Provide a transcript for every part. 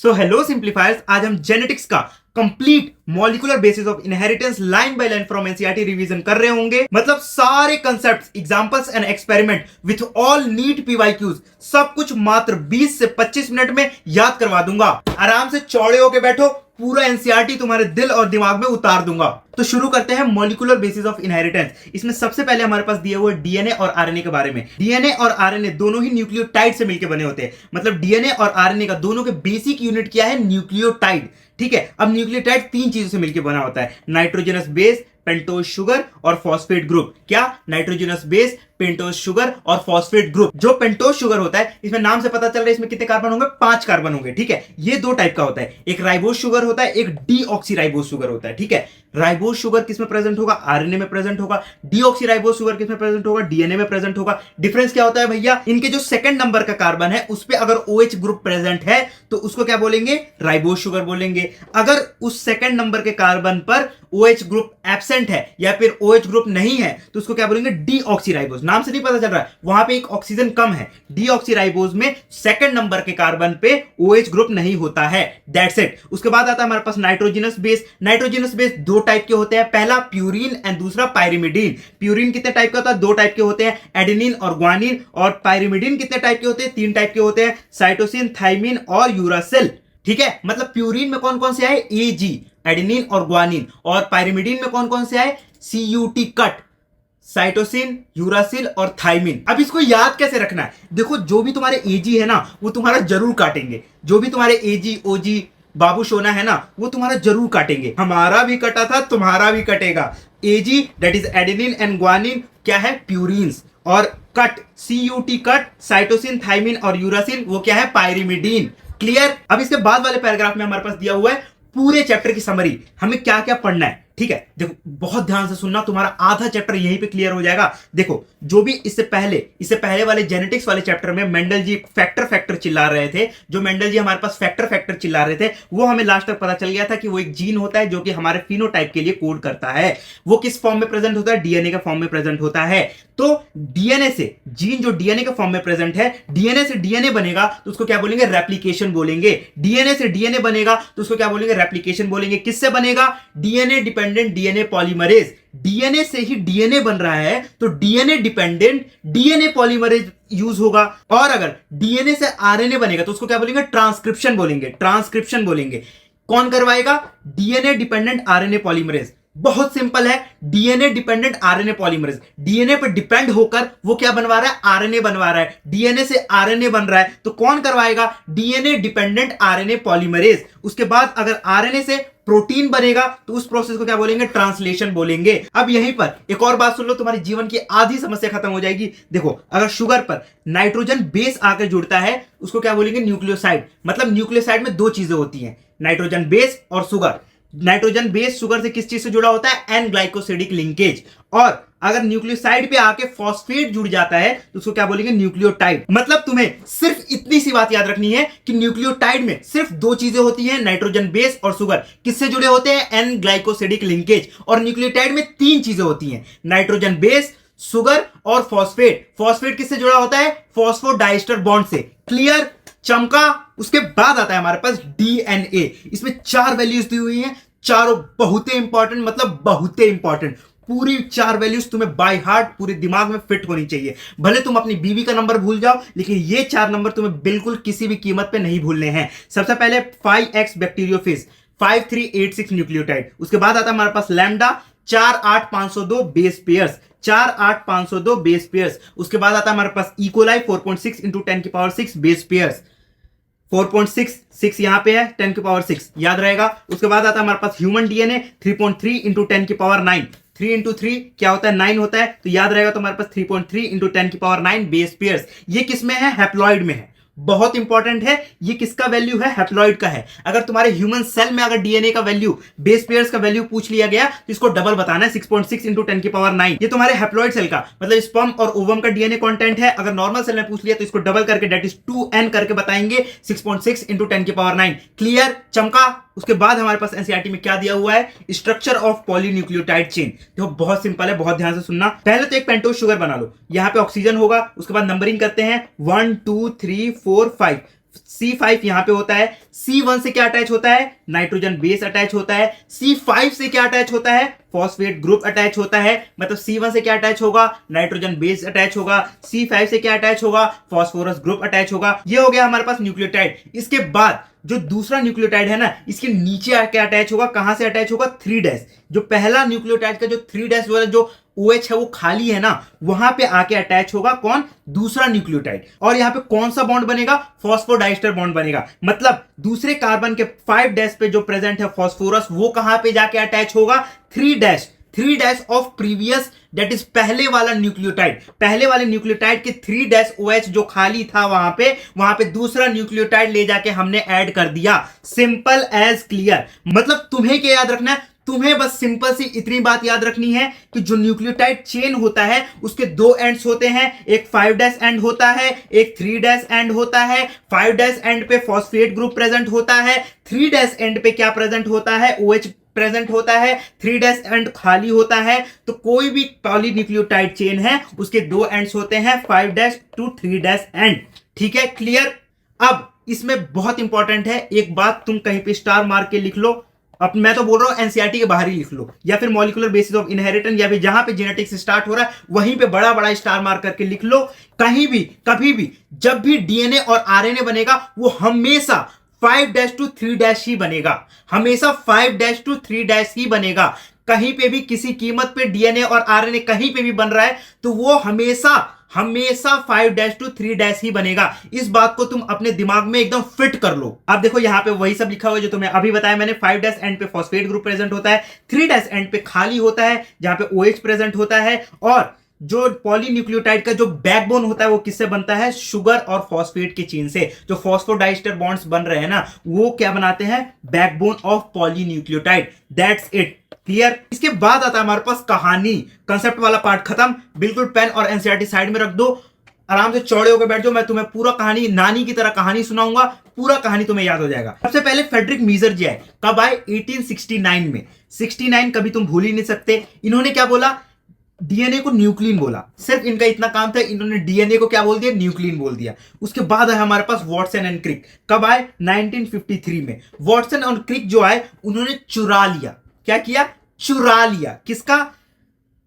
So hello सिंप्लीफायर्स, आज हम genetics का complete molecular basis of inheritance line by line from NCERT revision कर रहे होंगे। मतलब सारे concepts, examples and experiment with all NEET PYQs, सब कुछ मात्र 20 से 25 मिनट में याद करवा दूंगा। आराम से चौड़े होके बैठो, पूरा एनसीईआरटी तुम्हारे दिल और दिमाग में उतार दूंगा। तो शुरू करते हैं मॉलिक्यूलर बेसिस ऑफ इनहेरिटेंस। इसमें सबसे पहले हमारे पास दिया हुआ डीएनए और आरएनए के बारे में। डीएनए और आरएनए दोनों ही न्यूक्लियोटाइड से मिलकर बने होते हैं। मतलब डीएनए और आरएनए का दोनों के बेसिक यूनिट क्या है? न्यूक्लियोटाइड। ठीक है, अब न्यूक्लियोटाइड तीन चीजों से मिलकर बना होता है, नाइट्रोजनस बेस, पेंटोज शुगर और फॉस्फेट ग्रुप। क्या? नाइट्रोजनस बेस, पेंटोज शुगर और फॉस्फेट ग्रुप। जो पेंटोज शुगर होता है, इसमें नाम से पता चल रहा है इसमें कितने कार्बन होंगे? 5 कार्बन होंगे। ठीक है, ये दो टाइप का होता है, एक राइबोज शुगर होता है, एक डीऑक्सीराइबोज शुगर होता है। ठीक है, राइबोज शुगर किसमें प्रेजेंट होगा? आरएनए में प्रेजेंट होगा। डीऑक्सीराइबोज शुगर किसमें प्रेजेंट होगा? डीएनए में प्रेजेंट होगा। डिफरेंस क्या होता है भैया? इनके जो सेकंड नंबर का कार्बन है उस पे अगर OH ग्रुप प्रेजेंट है तो उसको क्या बोलेंगे? राइबोज शुगर बोलेंगे। अगर उस सेकंड नंबर के कार्बन पर OH ग्रुप एब्सेंट है या फिर OH ग्रुप नहीं है तो उसको क्या बोलेंगे? डीऑक्सीराइबोज। नाम से नहीं पता चल रहा है, वहां पे एक ऑक्सीजन कम है। डीऑक्सीराइबोज में सेकंड नंबर के कार्बन पे OH ग्रुप नहीं होता है। That's it. उसके बाद आता है हमारे पास नाइट्रोजनस बेस। नाइट्रोजनस बेस दो टाइप के होते हैं, पहला प्यूरिन एंड दूसरा पायरिमिडीन। प्यूरिन कितने टाइप का होता है? दो टाइप के होते हैं, एडेनिन और ग्वानिन। और पायरिमिडीन कितने टाइप के होते हैं? 3 टाइप के होते हैं, साइटोसिन, थाइमिन और यूरासिल। ठीक है, मतलब प्यूरिन में कौन कौन से आए? AG, एडेनिन और ग्वानिन। और पायरिमिडीन में कौन कौन से आए? CUT, कट, साइटोसिन, यूरासिल और थाइमिन। अब इसको याद कैसे रखना है? देखो, जो भी तुम्हारे AG है ना वो तुम्हारा जरूर काटेंगे। जो भी तुम्हारे AG, OG, बाबू सोना है ना वो तुम्हारा जरूर काटेंगे। हमारा भी कटा था, तुम्हारा भी कटेगा। AG that is adenine and guanine क्या है? प्यूरिन्स। और cut, CUT cut, cytosine, thymine और यूरासिल वो क्या है? पायरिमिडीन। क्लियर? अब इसके बाद वाले पैराग्राफ में हमारे पास दिया हुआ है पूरे चैप्टर की समरी, हमें क्या क्या पढ़ना है। ठीक है, देखो बहुत ध्यान से सुनना, तुम्हारा आधा चैप्टर यहीं पे क्लियर हो जाएगा। देखो, जो भी इससे पहले वाले जेनेटिक्स वाले चैप्टर में मेंडल जी फैक्टर चिल्ला रहे थे, जो मेंडल जी हमारे पास फैक्टर चिल्ला रहे थे, वो हमें लास्ट तक पता चल गया था कि वो एक जीन होता है जो कि हमारे फिनोटाइप के लिए कोड करता है। वो किस फॉर्म में प्रेजेंट होता है? डीएनए के फॉर्म में प्रेजेंट होता है। तो डीएनए से जीन जो डीएनए के फॉर्म में प्रेजेंट है, डीएनए से डीएनए बनेगा तो उसको क्या बोलेंगे? रेप्लिकेशन बोलेंगे। डीएनए से डीएनए बनेगा तो उसको क्या बोलेंगे? रेप्लिकेशन बोलेंगे। किससे बनेगा? DNA dependent DNA polymerase. DNA से ही डीएनए बन रहा है तो DNA dependent DNA polymerase use होगा। और अगर डीएनए से आरएनए बनेगा तो उसको क्या बोलेंगे? ट्रांसक्रिप्शन बोलेंगे। ट्रांसक्रिप्शन बोलेंगे। कौन करवाएगा? DNA dependent RNA polymerase. बहुत सिंपल है, DNA dependent RNA polymerase. DNA पर डिपेंड होकर वो क्या बनवा रहा है? आरएनए बनवा रहा है। डीएनए से आरएनए बन रहा है तो कौन करवाएगा? DNA dependent RNA polymerase. उसके बाद अगर आरएनए से प्रोटीन बनेगा तो उस प्रोसेस को क्या बोलेंगे? ट्रांसलेशन बोलेंगे। अब यहीं पर एक और बात सुन लो, तुम्हारे जीवन की आधी समस्या खत्म हो जाएगी। देखो, अगर शुगर पर नाइट्रोजन बेस आकर जुड़ता है उसको क्या बोलेंगे? न्यूक्लियोसाइड। मतलब न्यूक्लियोसाइड में दो चीजें होती हैं, नाइट्रोजन बेस और शुगर। नाइट्रोजन बेस शुगर से किस चीज से जुड़ा होता है? N glycosidic linkage. और अगर न्यूक्लियोसाइड पे आके फॉस्फेट जुड़ जाता है तो उसको क्या बोलेंगे? न्यूक्लियोटाइड। मतलब तुम्हें सिर्फ इतनी सी बात याद रखनी है कि न्यूक्लियोटाइड में सिर्फ दो चीजें होती हैं, नाइट्रोजन बेस और शुगर। किससे जुड़े होते हैं? N glycosidic linkage. और न्यूक्लियोटाइड में 3 चीजें होती हैं, नाइट्रोजन बेस, शुगर और फॉस्फेट। फॉस्फेट किससे जुड़ा होता है? फॉस्फोडाइस्टर बॉन्ड से। क्लियर? चमका? उसके बाद आता है हमारे पास डीएनए। इसमें 4 वैल्यूज दी हुई हैं, चारों बहुत इंपॉर्टेंट, मतलब बहुत इंपॉर्टेंट। पूरी 4 वैल्यूज तुम्हें बाय हार्ट पूरे दिमाग में फिट होनी चाहिए। भले तुम अपनी बीवी का नंबर भूल जाओ लेकिन ये 4 नंबर तुम्हें बिल्कुल किसी भी कीमत पे नहीं भूलने हैं। सबसे पहले 5x बैक्टीरियोफेज, 5386 न्यूक्लियोटाइड। उसके बाद आता है हमारे पास lambda, 48502 base pairs, 48502 base pairs. उसके बाद आता है हमारे पास इकोलाई, 4.6 इंटू 10 की पावर 6 बेस पेयर्स। 4.66 यहां पे है, 10 की पावर 6 याद रहेगा। उसके बाद आता है हमारे पास ह्यूमन डीएनए, 3.3 इंटू 10 की पावर 9। 3 इंटू 3 क्या होता है? 9 होता है, तो याद रहेगा तो हमारे पास 3.3 इंटू 10 की पावर 9 बेस पेयर्स। ये किसमें है? हैप्लॉइड में है। बहुत इंपॉर्टेंट है, ये किसका वैल्यू है? हैप्लॉइड का है। अगर तुम्हारे ह्यूमन सेल में अगर डीएनए का वैल्यू, बेस पेयर्स का वैल्यू पूछ लिया गया तो इसको डबल बताना है, 6.6 इंटू 10 की पावर 9। ये तुम्हारे हैप्लॉइड सेल का मतलब स्पर्म और ओवम का डीएनए कंटेंट है। अगर नॉर्मल सेल में पूछ लिया तो इसको डबल करके दैट इज 2n करके बताएंगे, 6.6 इंटू 10 की पावर 9। क्लियर? चमका? उसके बाद हमारे पास एनसीईआरटी में क्या दिया हुआ है? Structure of polynucleotide chain. देखो बहुत सिंपल है, बहुत ध्यान से सुनना। पहले तो एक पेंटोज शुगर बना लो, यहां पे ऑक्सीजन होगा, उसके बाद नंबरिंग करते हैं 1 2 3 4 5। C5 यहां पे होता है। C1 से क्या अटैच होता है? नाइट्रोजन बेस अटैच होता है। C5 से क्या अटैच होता है? फॉस्फेट ग्रुप अटैच होता है। मतलब C1 से क्या अटैच होगा? नाइट्रोजन बेस अटैच होगा। C5 से क्या अटैच होगा? फॉस्फोरस ग्रुप अटैच होगा। ये हो गया हमारे पास न्यूक्लियोटाइड। इसके बाद जो दूसरा न्यूक्लियोटाइड है ना, इसके नीचे आके अटैच होगा। कहां से अटैच होगा? 3' जो पहला न्यूक्लियोटाइड का जो 3' वाला जो OH है वो खाली है ना, वहां पे आके अटैच होगा कौन? दूसरा न्यूक्लियोटाइड। और यहां पे कौन सा बॉन्ड बनेगा? फॉस्फोडाइस्टर बॉन्ड बनेगा। मतलब दूसरे कार्बन के 5' पे जो प्रेजेंट है फॉस्फोरस, वो कहां पे जाके अटैच होगा? 3' ऑफ प्रीवियस, दैट इज पहले वाला न्यूक्लियोटाइड। पहले वाले न्यूक्लियोटाइड के 3' OH जो खाली था वहां पे दूसरा न्यूक्लियोटाइड ले जाके हमने ऐड कर दिया। Simple as clear. मतलब तुम्हें क्या याद रखना है? तुम्हें बस सिंपल सी इतनी बात याद रखनी है कि जो न्यूक्लियोटाइड चेन होता है उसके 2 एंड्स होते हैं। एक 5' एंड होता है, एक 3' एंड होता है। 5' एंड पे फॉस्फेट ग्रुप प्रेजेंट होता है। 3' एंड पे क्या प्रेजेंट होता है? OH प्रेजेंट होता है। 3' एंड खाली होता है। तो कोई भी पॉलीन्यूक्लियोटाइड चेन है उसके 2 एंड्स होते हैं, 5' to 3' एंड। ठीक है, क्लियर? अब इसमें बहुत इंपॉर्टेंट है एक बात, तुम कहीं पे स्टार मार के लिख लो। अब मैं तो बोल रहा हूं एनसीईआरटी के बाहर ही लिख लो, या फिर मॉलिक्यूलर बेसिस ऑफ इनहेरिटेंस, या फिर जहां पे जेनेटिक्स स्टार्ट हो रहा है वहीं पे बड़ा बड़ा स्टार मार करके लिख लो। कहीं भी कभी भी जब भी डीएनए और आरएनए बनेगा वो हमेशा 5' to 3' ही बनेगा। हमेशा 5' to 3' ही बनेगा। कहीं पे भी किसी कीमत पे डीएनए और आरएनए कहीं पे भी बन रहा है तो वो हमेशा 5' to 3' ही बनेगा। इस बात को तुम अपने दिमाग में एकदम फिट कर लो। अब देखो यहां पे वही सब लिखा हुआ है जो तुम्हें अभी बताया मैंने। 5' एंड पे फॉस्फेट ग्रुप प्रेजेंट होता है, 3' एंड पे खाली होता है जहां पे OH प्रेजेंट होता है। और जो पॉलीन्यूक्लियोटाइड का जो बैकबोन होता है वो किससे बनता है? शुगर और फॉस्फेट की चेन से। जो फॉस्फोडाइस्टर बॉन्ड्स बन रहे हैं ना, वो क्या बनाते हैं? Backbone of polynucleotide. That's it, clear? इसके बाद आता है हमारे पास कहानी। कंसेप्ट वाला पार्ट खत्म। बिल्कुल पेन और एनसीईआरटी साइड में रख दो, आराम से चौड़े होकर बैठ जाओ। मैं तुम्हें पूरा कहानी, नानी की तरह कहानी सुनाऊंगा। पूरा कहानी तुम्हें याद हो जाएगा। सबसे पहले फ्रेडरिक मीजर जी आए। कब आए? 1869 में। 69 कभी तुम भूल ही नहीं सकते। इन्होंने क्या बोला? डीएनए को न्यूक्लिन बोला। सिर्फ इनका इतना काम था, इन्होंने डीएनए को क्या बोल दिया? न्यूक्लिन बोल दिया। उसके बाद है हमारे पास वॉटसन एंड क्रिक। कब आए? 1953 में। वॉटसन और क्रिक जो आए उन्होंने चुरा लिया। क्या किया? चुरा लिया। किसका?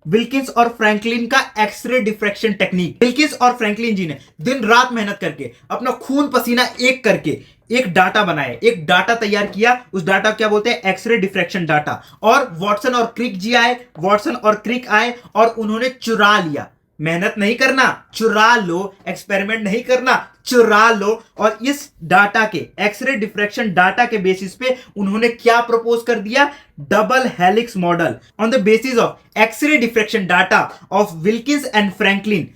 विल्किंस और फ्रैंकलिन का एक्सरे डिफ्रैक्शन टेक्निक। विल्किंस और फ्रैंकलिन जी ने दिन रात मेहनत करके अपना खून पसीना एक करके एक डाटा बनाया, एक डाटा तैयार किया। उस डाटा क्या बोलते हैं? X-ray diffraction data. और वॉटसन और क्रिक जी आए, वॉटसन और क्रिक आए और उन्होंने चुरा लिया। मेहनत नहीं करना, चुरा लो। एक्सपेरिमेंट नहीं करना, चुरा लो। और इस डाटा के, एक्सरे डिफ्रैक्शन डाटा के बेसिस पे उन्होंने क्या प्रपोज कर दिया? Double helix model. On the basis of x-ray diffraction data of Wilkins and Franklin,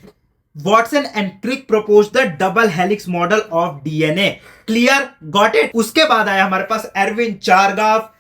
Watson and Crick propose the double helix model of DNA. Clear? Got it? उसके बाद आया हमारे पास एरविन चारगाफ।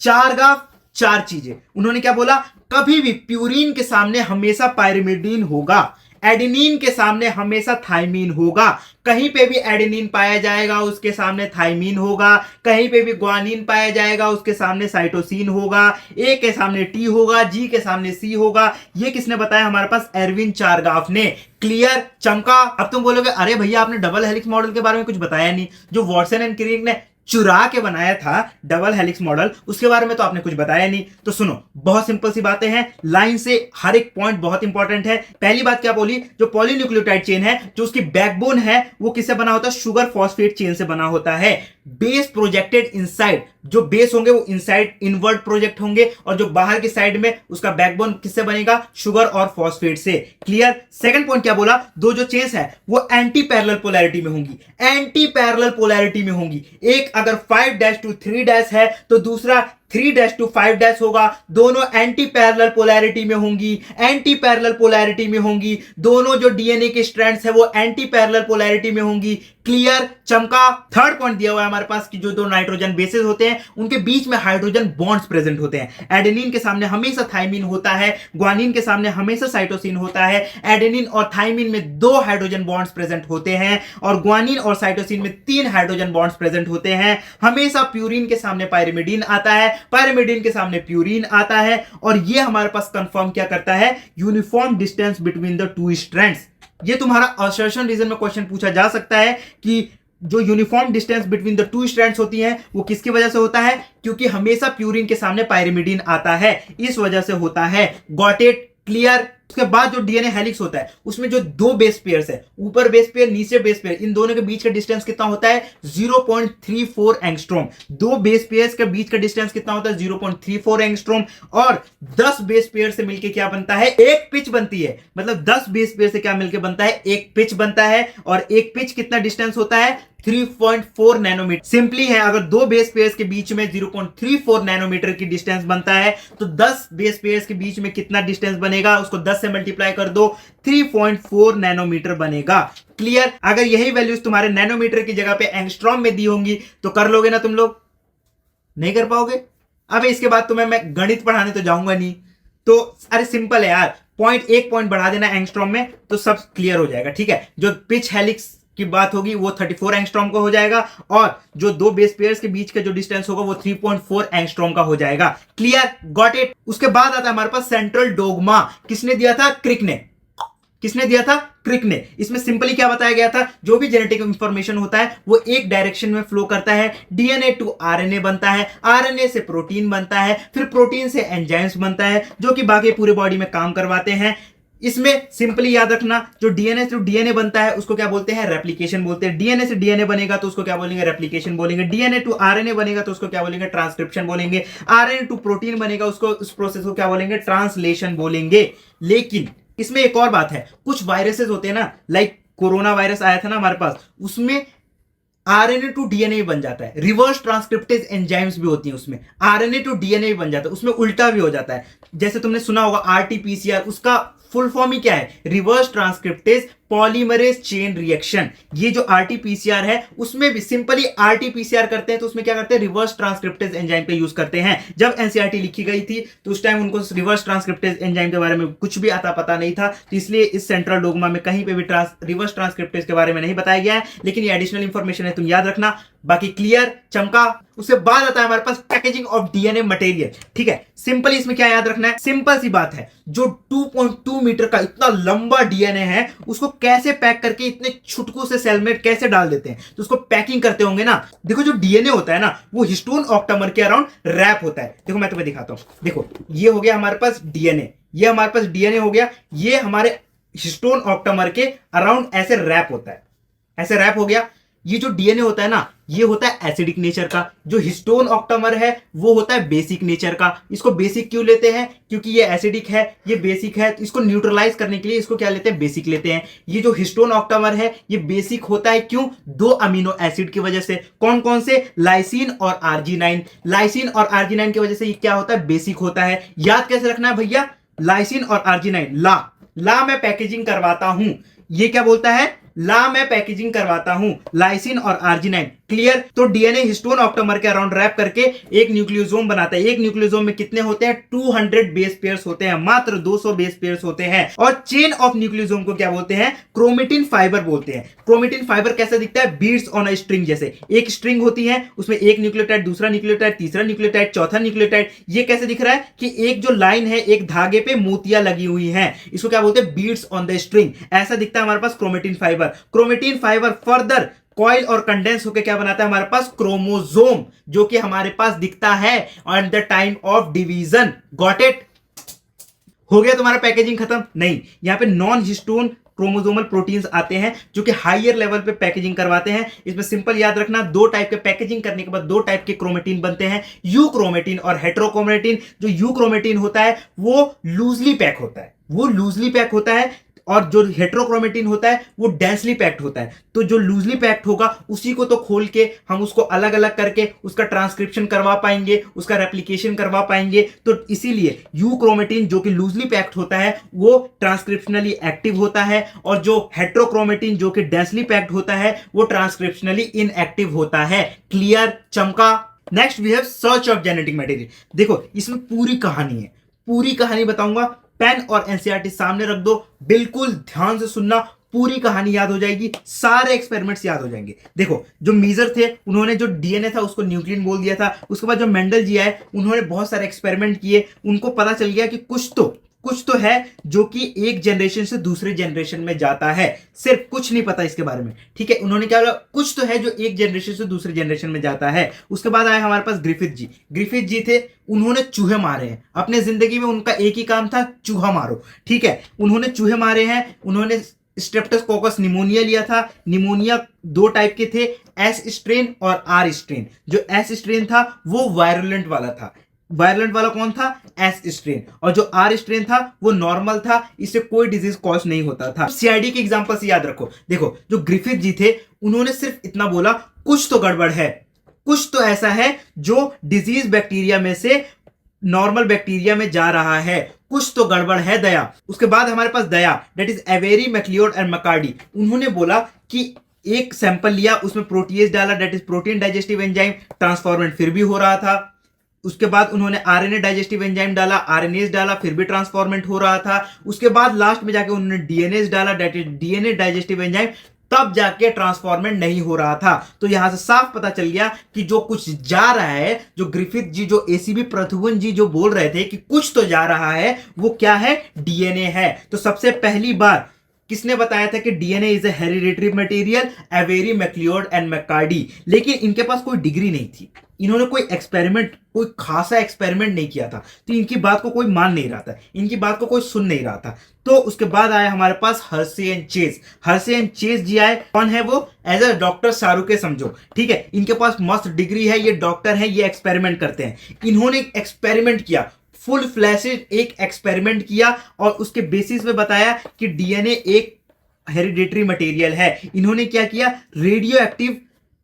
चारगाफ 4 चीजें उन्होंने क्या बोला? कभी भी प्यूरीन के सामने हमेशा पायरिमिडीन होगा, एडेनिन के सामने हमेशा थाइमीन होगा। कहीं पे भी एडेनिन पाया जाएगा उसके सामने थाइमीन होगा। कहीं पे भी ग्वानिन पाया जाएगा उसके सामने साइटोसिन होगा। ए के सामने टी होगा, जी के सामने सी होगा। ये किसने बताया? हमारे पास एरविन चारगाफ ने। क्लियर? चमका? अब तुम बोलोगे अरे भैया आपने डबल हेलिक्स मॉडल के बारे में कुछ बताया नहीं। जो वॉटसन एंड क्रिक ने चुरा के बनाया था डबल हेलिक्स मॉडल, उसके बारे में तो आपने कुछ बताया नहीं। तो सुनो, बहुत सिंपल सी बातें हैं, लाइन से हर एक पॉइंट बहुत इंपॉर्टेंट है। पहली बात क्या बोली? जो पॉलीन्यूक्लियोटाइड चेन है, जो उसकी बैकबोन है, वो किससे बना होता है? शुगर फॉस्फेट चेन से बना होता है। बेस प्रोजेक्टेड इनसाइड, जो बेस होंगे वो इनसाइड इनवर्ट प्रोजेक्ट होंगे, और जो बाहर की साइड में उसका बैकबोन किससे बनेगा? शुगर और फॉस्फेट से। क्लियर? सेकंड पॉइंट क्या बोला? दो जो चेन्स है वो एंटी पैरेलल पोलैरिटी में होंगी। एंटी पैरेलल पोलैरिटी में होंगी। एक अगर 5' to 3' है तो दूसरा 3' to 5' होगा। दोनों एंटी पैरेलल पोलैरिटी में होंगी। एंटी पैरेलल पोलैरिटी में होंगी। दोनों जो डीएनए के स्ट्रैंड्स है वो एंटी पैरेलल पोलैरिटी में होंगी। क्लियर? चमका? थर्ड पॉइंट दिया हुआ है हमारे पास कि जो दो नाइट्रोजन बेसेस होते हैं उनके बीच में हाइड्रोजन बॉन्ड्स प्रेजेंट होते हैं। एडेनिन के सामने हमेशा थाइमिन होता है, ग्वानिन के सामने हमेशा साइटोसिन होता है। एडेनिन और थाइमिन में 2 हाइड्रोजन बॉन्ड्स प्रेजेंट होते हैं और ग्वानिन और साइटोसिन में 3 हाइड्रोजन बॉन्ड्स प्रेजेंट होते हैं। हमेशा प्यूरिन के सामने पायरिमिडीन आता है, पायरिमिडीन के सामने प्यूरिन आता है, और ये हमारे पास कंफर्म क्या करता है? Uniform distance between the 2 strands. ये तुम्हारा असर्शन रीजन में क्वेश्चन पूछा जा सकता है कि जो uniform distance between the two strands होती है वो किसकी वजह से होता है? क्योंकि हमेशा प्यूरिन के सामने पायरिमिडीन आता है, इस वजह से होता है। Got it? क्लियर? उसके बाद जो डीएनए हेलिक्स होता है उसमें जो दो बेस पेयर्स है, ऊपर बेस पेयर नीचे बेस पेयर, इन दोनों के बीच का डिस्टेंस कितना होता है? 0.34 एंगस्ट्रॉम। दो बेस पेयर्स के बीच का डिस्टेंस कितना होता है? 0.34 एंगस्ट्रॉम। और 10 बेस पेयर से मिलकर क्या बनता है? एक पिच बनती है। मतलब 10 बेस पेयर से क्या मिलकर बनता है? एक पिच बनता है। और एक पिच कितना डिस्टेंस होता है? 3.4 नैनोमीटर। सिंपली है, अगर दो बेस पेयर्स के बीच में 0.34 नैनोमीटर की डिस्टेंस बनता है तो 10 बेस पेयर्स के बीच में कितना डिस्टेंस बनेगा? उसको 10 से मल्टीप्लाई कर दो, 3.4 नैनोमीटर बनेगा। क्लियर? अगर यही वैल्यूज तुम्हारे नैनोमीटर की जगह पे एंगस्ट्रॉम में दी होंगी तो कर लोगे ना तुम लोग? नहीं कर पाओगे। अब इसके बाद तुम्हें मैं गणित पढ़ाने तो जाऊंगा नहीं, तो अरे सिंपल है यार, एक पॉइंट बढ़ा देना एंगस्ट्रॉम में तो सब क्लियर हो जाएगा। ठीक है, जो पिच हेलिक्स की बात होगी वो 34 एंगस्ट्रॉम का हो जाएगा, और जो दो बेस पेयर्स के बीच का जो डिस्टेंस होगा वो 3.4 एंगस्ट्रॉम का हो जाएगा। क्लियर? Got it? उसके बाद आता है हमारे पास सेंट्रल डोग्मा। किसने दिया था? क्रिक ने। किसने दिया था? क्रिक ने। इसमें सिंपली क्या बताया गया था? जो भी जेनेटिक इंफॉर्मेशन होता है वो एक डायरेक्शन में फ्लो करता है। डीएनए टू आरएनए बनता है, आरएनए से प्रोटीन बनता है, फिर प्रोटीन से एंजाइम्स बनता है जो कि बाकी पूरे बॉडी में काम करवाते हैं। इसमें सिंपली याद रखना, जो डीएनए टू डीएनए बनता है उसको क्या बोलते हैं? रेप्लिकेशन बोलते हैं। डीएनए से डीएनए बनेगा तो उसको क्या बोलेंगे? रेप्लिकेशन बोलेंगे। डीएनए टू आरएनए बनेगा तो उसको क्या बोलेंगे? ट्रांसक्रिप्शन बोलेंगे। आरएनए टू प्रोटीन बनेगा उसको, उस प्रोसेस को क्या बोलेंगे? ट्रांसलेशन बोलेंगे। लेकिन इसमें एक और बात है, कुछ वायरसेस होते हैं ना, लाइक कोरोना वायरस आया था ना हमारे पास, उसमें आरएनए टू डीएनए बन जाता है। रिवर्स ट्रांसक्रिप्टेज एंजाइम्स भी होती हैं उसमें, आरएनए टू डीएनए भी बन जाता है, उसमें उल्टा भी हो जाता है। जैसे तुमने सुना होगा आरटीपीसीआर, उसका फुल फॉर्म ही क्या है? Reverse transcriptase polymerase chain reaction. ये जो आरटीपीसीआर है उसमें भी सिंपली आरटीपीसीआर करते हैं तो उसमें क्या करते हैं? रिवर्स ट्रांसक्रिप्टेज एंजाइम का यूज करते हैं। जब एनसीईआरटी लिखी गई थी तो उस टाइम उनको रिवर्स ट्रांसक्रिप्टेज एंजाइम के बारे में कुछ भी आता पता नहीं था, तो इसलिए इस सेंट्रल डोग्मा में कहीं पे भी रिवर्स ट्रांसक्रिप्टेज के बारे में नहीं बताया गया है, लेकिन ये एडिशनल इंफॉर्मेशन है, तुम याद रखना। बाकी क्लियर? चमका? उसके बाद आता है हमारे पास पैकेजिंग ऑफ डीएनए मटेरियल। ठीक है, सिंपली इसमें क्या याद रखना है? सिंपल सी बात है, जो 2.2 मीटर का इतना लंबा डीएनए है उसको कैसे पैक करके इतने छुटकू से सेल में कैसे डाल देते हैं, तो उसको पैकिंग करते होंगे ना। देखो जो डीएनए होता है ना वो हिस्टोन ऑक्टामर के अराउंड रैप होता है। देखो मैं तुम्हें दिखाता हूं, देखो ये हो गया हमारे पास डीएनए, ये हमारे पास डीएनए हो गया, ये हमारे हिस्टोन ऑक्टामर के अराउंड ऐसे रैप होता है, ऐसे रैप हो गया। ये जो डीएनए होता है ना ये होता है एसिडिक नेचर का, जो हिस्टोन ऑक्टामर है वो होता है बेसिक नेचर का। इसको बेसिक क्यों लेते हैं? क्योंकि ये एसिडिक है, ये बेसिक है, तो इसको न्यूट्रलाइज करने के लिए इसको क्या लेते हैं? बेसिक लेते हैं। ये जो हिस्टोन ऑक्टामर है ये बेसिक होता है, क्यों? दो अमीनो एसिड की वजह से। कौन कौन से? लाइसिन और आर्जिनाइन। लाइसिन और आर्जिनाइन की वजह से ये क्या होता है? बेसिक होता है। याद कैसे रखना है भैया? लाइसिन और आर्जिनाइन, ला मैं पैकेजिंग करवाता हूं, ये क्या बोलता है? ला मैं पैकेजिंग करवाता हूं, लाइसिन और आर्जिनाइन। क्लियर? तो डीएनए हिस्टोन ऑक्टामर के अराउंड रैप करके एक न्यूक्लियोसोम बनाता है। एक न्यूक्लियोसोम में कितने होते हैं? 200 बेस पेयर्स होते हैं, मात्र 200 बेस पेयर्स होते हैं। और चेन ऑफ न्यूक्लियोसोम को क्या बोलते हैं? क्रोमेटिन फाइबर बोलते हैं। क्रोमेटिन फाइबर कैसा दिखता है? बीड्स ऑन अ स्ट्रिंग जैसे। एक स्ट्रिंग होती है, उसमें एक न्यूक्लियोटाइड, दूसरा न्यूक्लियोटाइड, तीसरा न्यूक्लियोटाइड, चौथा न्यूक्लियोटाइड। ये कैसे दिख रहा है कि एक जो लाइन है एक धागे पे मोतियां लगी हुई हैं, इसको क्या बोलते हैं? Beads on the string. ऐसा दिखता है हमारे पास chromatin fibre. Chromatin fibre further coil और कंडेंस होकर क्या बनाता है हमारे पास? क्रोमोसोम, जो कि हमारे पास दिखता है on the time of division. Got it? हो गया तुम्हारा पैकेजिंग खत्म? नहीं, यहां पे नॉन हिस्टोन क्रोमोसोमल प्रोटीन्स आते हैं जो कि हायर लेवल पे पैकेजिंग करवाते हैं। इसमें सिंपल याद रखना, दो टाइप के पैकेजिंग करने के बाद दो टाइप के क्रोमेटिन बनते हैं, यू क्रोमेटिन और हेट्रोक्रोमेटिन। जो यू क्रोमेटिन होता है वो लूजली पैक होता है, वो लूजली पैक होता है, और जो हेट्रोक्रोमेटिन होता है वो डेंसली पैक्ड होता है। तो जो लूजली पैक्ड होगा उसी को तो खोल के हम उसको अलग अलग करके उसका ट्रांसक्रिप्शन करवा पाएंगे, उसका रेप्लिकेशन करवा पाएंगे। तो इसीलिए यू क्रोमेटिन जो कि लूजली पैक्ड होता है वो ट्रांसक्रिप्शनली एक्टिव होता है, और जो हेट्रोक्रोमेटिन जो कि डेंसली पैक्ड होता है वो ट्रांसक्रिप्शनली इनएक्टिव होता है। क्लियर? चमका? Next we have search of genetic material. देखो इसमें पूरी कहानी है, पूरी कहानी बताऊंगा। पेन और एनसीईआरटी सामने रख दो, बिल्कुल ध्यान से सुनना, पूरी कहानी याद हो जाएगी, सारे एक्सपेरिमेंट्स याद हो जाएंगे। देखो जो मीजर थे उन्होंने जो डीएनए था उसको न्यूक्लियन बोल दिया था। उसके बाद जो मेंडल जी आए उन्होंने बहुत सारे एक्सपेरिमेंट किए, उनको पता चल गया कि कुछ तो कुछ तो है जो कि एक जनरेशन से दूसरे जनरेशन में जाता है, सिर्फ कुछ नहीं पता इसके बारे में, ठीक है। उन्होंने क्या बोला, कुछ तो है जो एक जनरेशन से दूसरे जनरेशन में जाता है। उसके बाद आए हमारे पास ग्रिफिथ जी। ग्रिफिथ जी थे, उन्होंने चूहे मारे हैं अपने जिंदगी में, उनका एक ही काम था, चूहा मारो, ठीक है। उन्होंने चूहे मारे हैं, उन्होंने स्ट्रेप्टोकोकस निमोनिया लिया था। निमोनिया दो टाइप के थे, एस स्ट्रेन और आर स्ट्रेन। जो एस स्ट्रेन था वो वायरुलेंट वाला था। वायरुलेंट वाला कौन था, एस स्ट्रेन। और जो आर स्ट्रेन था वो नॉर्मल था, इससे कोई डिजीज कॉज नहीं होता था। सीआईडी के एग्जांपल से याद रखो। देखो जो ग्रिफिथ जी थे, उन्होंने सिर्फ इतना बोला, कुछ तो गड़बड़ है, कुछ तो ऐसा है जो डिजीज बैक्टीरिया में से नॉर्मल बैक्टीरिया में जा रहा है, कुछ तो गड़बड़ है दया। उसके बाद हमारे पास दया, that is Avery, MacLeod and McCarty. उन्होंने बोला कि एक सैंपल लिया, उसमें प्रोटीएज डाला, that is protein digestive enzyme, transformant फिर भी हो रहा था। उसके बाद उन्होंने आरएनए डाइजेस्टिव एंजाइम डाला, आरएनएस डाला, फिर भी ट्रांसफॉर्मेंट हो रहा था। उसके बाद लास्ट में जाके उन्होंने डीएनएस डाला, that is DNA digestive enzyme, तब जाके ट्रांसफॉर्मेंट नहीं हो रहा था। तो यहां से साफ पता चल गया कि जो कुछ जा रहा है, जो ग्रिफिथ जी, जो एसीबी प्रथुवन जी जो बोल रहे थे कि कुछ तो जा रहा है, वो क्या है, डीएनए है। तो सबसे पहली बार किसने बताया था कि DNA is a hereditary material, Avery, MacLeod and McCarty. लेकिन इनके पास कोई डिग्री नहीं थी, इन्होंने कोई एक्सपेरिमेंट, कोई खासा एक्सपेरिमेंट नहीं किया था, तो इनकी बात को कोई मान नहीं रहा था, इनकी बात को कोई सुन नहीं रहा था। तो उसके बाद आया हमारे पास Hershey and Chase. Hershey and Chase ji आए, कौन है वो, एज अ डॉक्टर शाहरुख के समझो, ठीक है। इनके पास मस्त डिग्री है, ये डॉक्टर है, ये एक्सपेरिमेंट करते हैं। इन्होंने एक्सपेरिमेंट किया, फुल फ्लैशेड एक एक्सपेरिमेंट किया और उसके बेसिस पे बताया कि डीएनए एक हेरिडिटरी मटेरियल है। इन्होंने क्या किया, रेडियो एक्टिव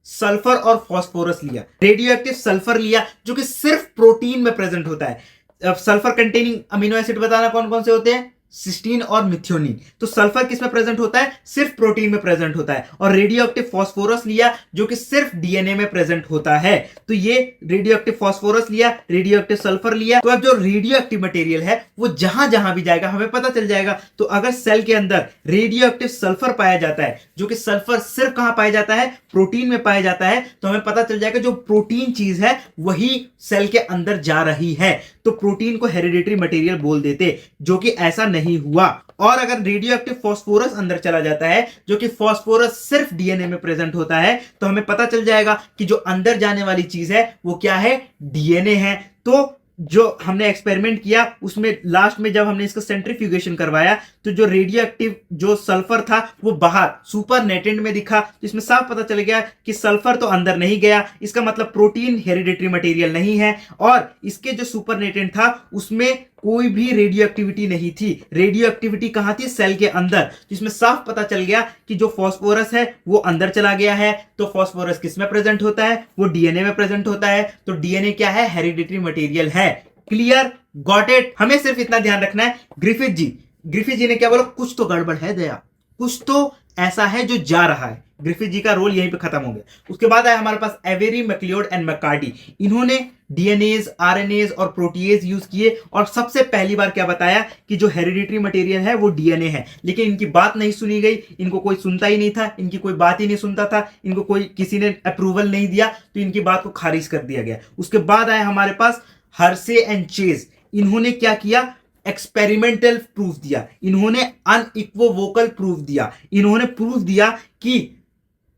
सल्फर और फॉस्फोरस लिया। रेडियो एक्टिव सल्फर लिया जो कि सिर्फ प्रोटीन में प्रेजेंट होता है। सल्फर कंटेनिंग अमीनो एसिड बताना कौन कौन से होते हैं, सिस्टीन और मिथ्योनिन। तो सल्फर किस में प्रेजेंट होता है, सिर्फ प्रोटीन में प्रेजेंट होता है। और रेडियो एक्टिव फॉस्फोरस लिया जो कि सिर्फ डीएनए में प्रेजेंट होता है। तो ये रेडियो एक्टिव फॉस्फोरस लिया, रेडियो एक्टिव सल्फर लिया। तो अब जो रेडियो एक्टिव मटेरियल है वो जहां जहां भी जाएगा हमें पता चल जाएगा। तो अगर सेल के अंदर रेडियो एक्टिव सल्फर पाया जाता है, जो कि सल्फर सिर्फ कहां पाया जाता है, प्रोटीन में पाया जाता है, तो हमें पता चल जाएगा जो प्रोटीन चीज है वही सेल के अंदर जा रही है। तो प्रोटीन को हेरिडिटरी मटेरियल बोल देते, जो कि ऐसा नहीं हुआ। और अगर रेडियो एक्टिव फॉस्फोरस अंदर चला जाता है, जो कि फॉस्फोरस सिर्फ डीएनए में प्रेजेंट होता है, तो हमें पता चल जाएगा कि जो अंदर जाने वाली चीज है वो क्या है, डीएनए है। तो जो हमने एक्सपेरिमेंट किया उसमें लास्ट में जब हमने इसका सेंट्रीफ्यूगेशन करवाया, तो जो रेडियो एक्टिव जो सल्फर था वो बाहर सुपर नेटेंट में दिखा। तो इसमें साफ पता चल गया कि सल्फर तो अंदर नहीं गया, इसका मतलब प्रोटीन हेरिडिटरी मटेरियल नहीं है। और इसके जो सुपर नेटेंट था उसमें कोई भी रेडियो एक्टिविटी नहीं थी। रेडियो एक्टिविटी कहां थी, सेल के अंदर। जिसमें साफ पता चल गया कि जो फॉस्फोरस है वो अंदर चला गया है। तो फॉस्फोरस किस में प्रेजेंट होता है, वो डीएनए में प्रेजेंट होता है। तो डीएनए क्या है, हेरिडिटरी मटेरियल है। Clear, got it. हमें सिर्फ इतना ध्यान रखना है, ग्रिफिथ जी ने क्या बोला, कुछ तो गड़बड़ है दया, कुछ तो ऐसा है जो जा रहा है। ग्रिफिथ जी का रोल यहीं पे खत्म हो गया। उसके बाद आया हमारे पास एवेरी, मैक्लियोड एंड मैकार्डी। इन्होंने डीएनएज, आरएनएज और प्रोटीएज यूज किए और सबसे पहली बार क्या बताया कि जो हेरिडिटरी मटेरियल है वो डीएनए है। लेकिन इनकी बात नहीं सुनी गई, इनको कोई सुनता ही नहीं था, इनकी कोई बात ही नहीं सुनता था, इनको कोई किसी ने अप्रूवल नहीं दिया, तो इनकी बात को खारिज कर दिया गया। उसके बाद आया हमारे पास हर्षे एंड चेज। इन्होंने क्या किया, एक्सपेरिमेंटल प्रूफ दिया, इन्होंने अनइक्वोवोकल प्रूफ दिया। इन्होंने प्रूफ दिया कि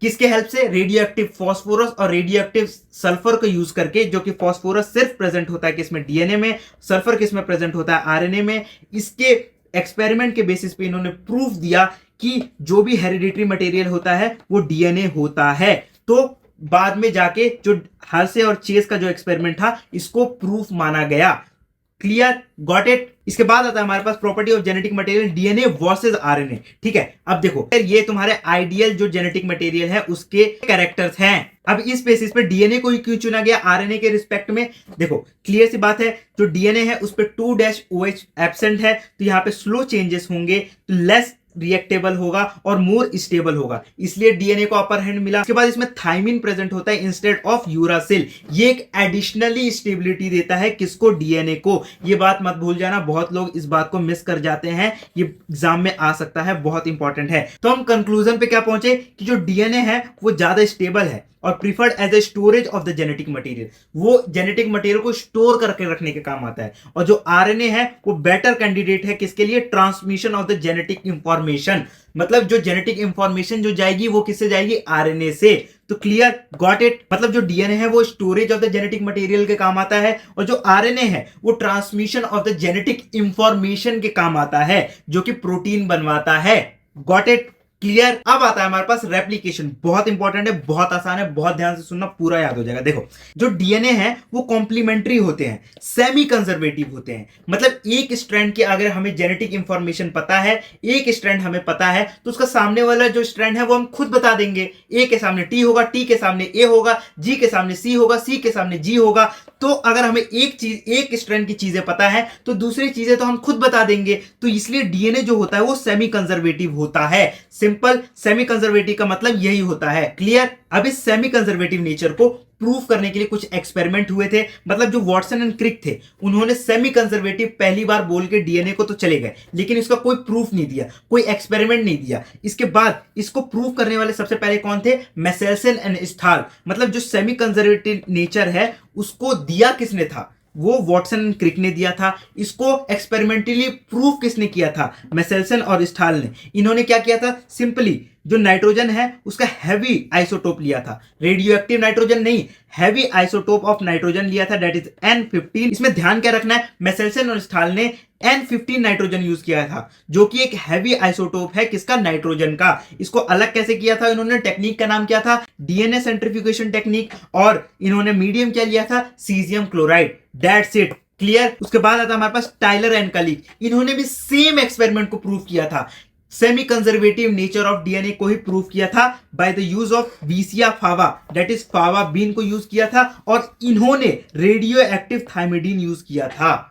किसके हेल्प से, रेडियो एक्टिव फॉस्फोरस और रेडियो एक्टिव सल्फर को यूज करके, जो कि फॉस्फोरस सिर्फ प्रेजेंट होता है किसमें, डीएनए में, सल्फर किसमें प्रेजेंट होता है, आरएनए में। इसके एक्सपेरिमेंट के बेसिस पे इन्होंने प्रूफ दिया कि जो भी हेरिडिटरी मटेरियल होता है वो डीएनए होता है। तो बाद में जाके जो हर्षे और चेज का जो एक्सपेरिमेंट था इसको प्रूफ माना गया। Clear, got it. इसके बाद आता है हमारे पास property of genetic material, DNA versus RNA. ठीक है, अब देखो ये तुम्हारे आइडियल जो जेनेटिक मटेरियल है उसके कैरेक्टर्स हैं। अब इस बेसिस पे डीएनए को ही क्यों चुना गया आरएनए के रिस्पेक्ट में, देखो क्लियर सी बात है, जो डीएनए है उस पे 2-OH एब्सेंट है, तो यहाँ पे स्लो चेंजेस होंगे, तो लेस रिएक्टेबल होगा और मोर स्टेबल होगा, इसलिए डीएनए को अपर हैंड मिला। उसके बाद इसमें थाइमिन प्रेजेंट होता है इंस्टेड ऑफ यूरासिल, ये एक एडिशनली स्टेबिलिटी देता है किसको, डीएनए को। ये बात मत भूल जाना, बहुत लोग इस बात को मिस कर जाते हैं, ये एग्जाम में आ सकता है, बहुत इंपॉर्टेंट है। तो हम कंक्लूजन पे क्या पहुंचे कि जो डीएनए है वो ज्यादा स्टेबल है, और preferred as a storage of the genetic material, वो जेनेटिक मटेरियल को स्टोर करके रखने के काम आता है। और जो आरएनए है वो बेटर कैंडिडेट है किसके लिए, transmission of the genetic information, मतलब जो जेनेटिक इंफॉर्मेशन जो जाएगी वो किससे जाएगी, आरएनए से। तो क्लियर, गॉट इट, मतलब जो डीएनए है वो storage of the genetic material के काम आता है और जो आरएनए है वो transmission of the genetic information के काम आता है, जो कि प्रोटीन बनवाता है। Got it, clear. अब आता है हमारे पास रेप्लिकेशन, बहुत इंपॉर्टेंट है, बहुत आसान है, बहुत ध्यान से सुनना, पूरा याद हो जाएगा। देखो, जो डीएनए है वो कॉम्प्लीमेंट्री होते हैं, सेमी कंजर्वेटिव होते हैं, मतलब एक स्ट्रैंड की अगर हमें जेनेटिक इंफॉर्मेशन पता है, एक स्ट्रैंड हमें पता है, तो उसका सामने वाला जो स्ट्रैंड है वो हम खुद बता देंगे। ए के सामने टी होगा, टी के सामने ए होगा, जी के सामने सी होगा, सी के सामने जी होगा। तो अगर हमें एक स्ट्रैंड की चीजें पता है तो दूसरी चीजें तो हम खुद बता देंगे। तो इसलिए डीएनए जो होता है वो सेमी कंजर्वेटिव होता है। सिंपल, सेमी कंजर्वेटिव का मतलब यही होता है। क्लियर। अब इस सेमी कंजर्वेटिव नेचर को प्रूफ करने के लिए कुछ एक्सपेरिमेंट हुए थे, मतलब जो वॉटसन एंड क्रिक थे उन्होंने सेमी कंजर्वेटिव पहली बार बोल के डीएनए को तो चले गए, लेकिन इसका कोई प्रूफ नहीं दिया, कोई एक्सपेरिमेंट नहीं दिया। इसके बाद इसको प्रूफ करने वाले सबसे पहले कौन थे, मेसेल्सन एंड स्टाल, मतलब जो सेमी कंजर्वेटिव नेचर है उसको दिया किसने था, वो वॉटसन एंड क्रिक ने दिया था। इसको एक्सपेरिमेंटली प्रूफ किसने किया था, मेसेल्सन और स्टाल ने। इन्होंने क्या किया था, सिंपली जो नाइट्रोजन है उसका हैवी आइसोटोप लिया था, रेडियो एक्टिव नाइट्रोजन नहीं, हैवी आइसोटोप ऑफ नाइट्रोजन लिया था, दैट इज N15। इसमें ध्यान क्या रखना है, मेसेल्सन और स्टाल ने N15 नाइट्रोजन यूज किया था, जो कि एक हैवी आइसोटोप है किसका, नाइट्रोजन का। इसको अलग कैसे किया था इन्होंने, टेक्निक का नाम क्या था, डीएनए सेंट्रीफ्यूगेशन टेक्निक, और इन्होंने मीडियम क्या लिया था, caesium chloride. That's it, clear. उसके बाद आता हमारे पास टाइलर एंड कलीग, इन्होंने भी सेम एक्सपेरिमेंट को प्रूव किया था, semi conservative nature of DNA को ही प्रूव किया था by the use of Vicia faba, that is faba bean को यूज किया था। और इन्होंने रेडियो एक्टिव थाइमिडीन यूज किया था,